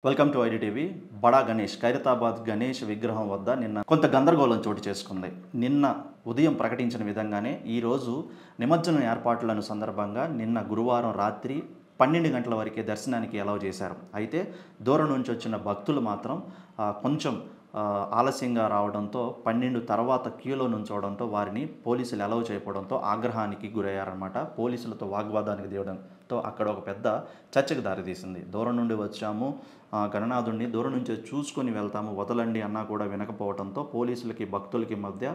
Welcome to IDTV. బడా గణేష్ ఖైరతాబాద్ గణేష్ విగ్రహం వద్ద నిన్న కొంత గందరగోళం చోటు చేసుకుంది. నిన్న ఉదయం ప్రకటించిన విధంగానే ఈరోజు నిమజ్జనం ఏర్పాట్లను సందర్భంగా నిన్న గురువారం రాత్రి 12 గంటల వరకే దర్శనానికి అలౌ చేశారు. అయితే దూరం నుంచి వచ్చిన భక్తులు మాత్రం కొంచెం ఆలస్యంగా రావడంతో 12 తర్వాత క్యూలో నుంచోవడంతో వారిని పోలీసులు అలౌ చేయకపోవడంతో ఆగ్రహానికి గురయ్యారన్నమాట. పోలీసులతో వాగ్వాదానికి దిగడంతో అక్కడ ఒక పెద్ద చర్చకు దారితీసింది. దూరం నుండి వచ్చాము, గణనాథుడిని దూరం నుంచి చూసుకొని వెళ్తాము, వదలండి అన్నా కూడా వినకపోవడంతో పోలీసులకి భక్తులకి మధ్య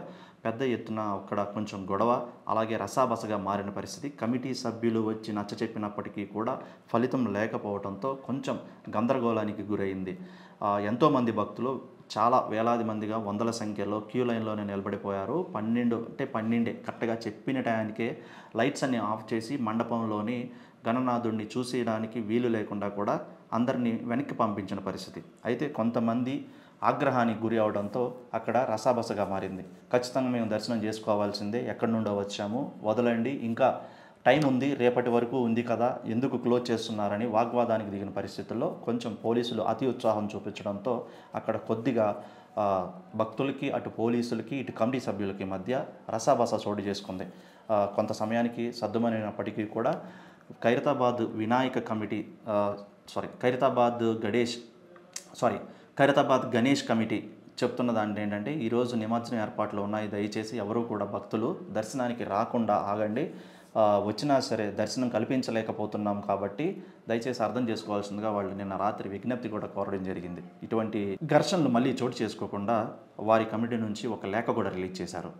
పెద్ద ఎత్తున అక్కడ కొంచెం గొడవ, అలాగే రసాబసగా మారిన పరిస్థితి. కమిటీ సభ్యులు వచ్చి నచ్చ చెప్పినప్పటికీ కూడా ఫలితం లేకపోవడంతో కొంచెం గందరగోళానికి గురైంది. ఎంతోమంది భక్తులు చాలా వేలాది మందిగా వందల సంఖ్యలో క్యూ లైన్లోనే నిలబడిపోయారు. 12 కరెక్ట్గా చెప్పిన టయానికే లైట్స్ అన్ని ఆఫ్ చేసి మండపంలోని గణనాథుడిని చూసేయడానికి వీలు లేకుండా కూడా అందరినీ వెనక్కి పంపించిన పరిస్థితి. అయితే కొంతమంది ఆగ్రహానికి గురి అవడంతో అక్కడ రసాబసగా మారింది. ఖచ్చితంగా మేము దర్శనం చేసుకోవాల్సిందే, ఎక్కడి నుండో వచ్చాము, వదలండి, ఇంకా టైం ఉంది, రేపటి వరకు ఉంది కదా, ఎందుకు క్లోజ్ చేస్తున్నారని వాగ్వాదానికి దిగిన పరిస్థితుల్లో కొంచెం పోలీసులు అతి ఉత్సాహం చూపించడంతో అక్కడ కొద్దిగా భక్తులకి, అటు పోలీసులకి, ఇటు కమిటీ సభ్యులకి మధ్య రసాబస చోటు చేసుకుంది. కొంత సమయానికి సద్దుమనినప్పటికీ కూడా ఖైరతాబాద్ వినాయక కమిటీ ఖైరతాబాద్ గణేష్ కమిటీ చెప్తున్న దాంట్లో ఏంటంటే, ఈరోజు నిమజ్జనం ఏర్పాట్లు ఉన్నాయి, దయచేసి ఎవరూ కూడా భక్తులు దర్శనానికి రాకుండా ఆగండి, వచ్చినా సరే దర్శనం కల్పించలేకపోతున్నాం కాబట్టి దయచేసి అర్థం చేసుకోవాల్సిందిగా వాళ్ళు నిన్న రాత్రి విజ్ఞప్తి కూడా కోరడం జరిగింది. ఇటువంటి ఘర్షణలు మళ్ళీ చోటు చేసుకోకుండా వారి కమిటీ నుంచి ఒక లేఖ కూడా రిలీజ్ చేశారు.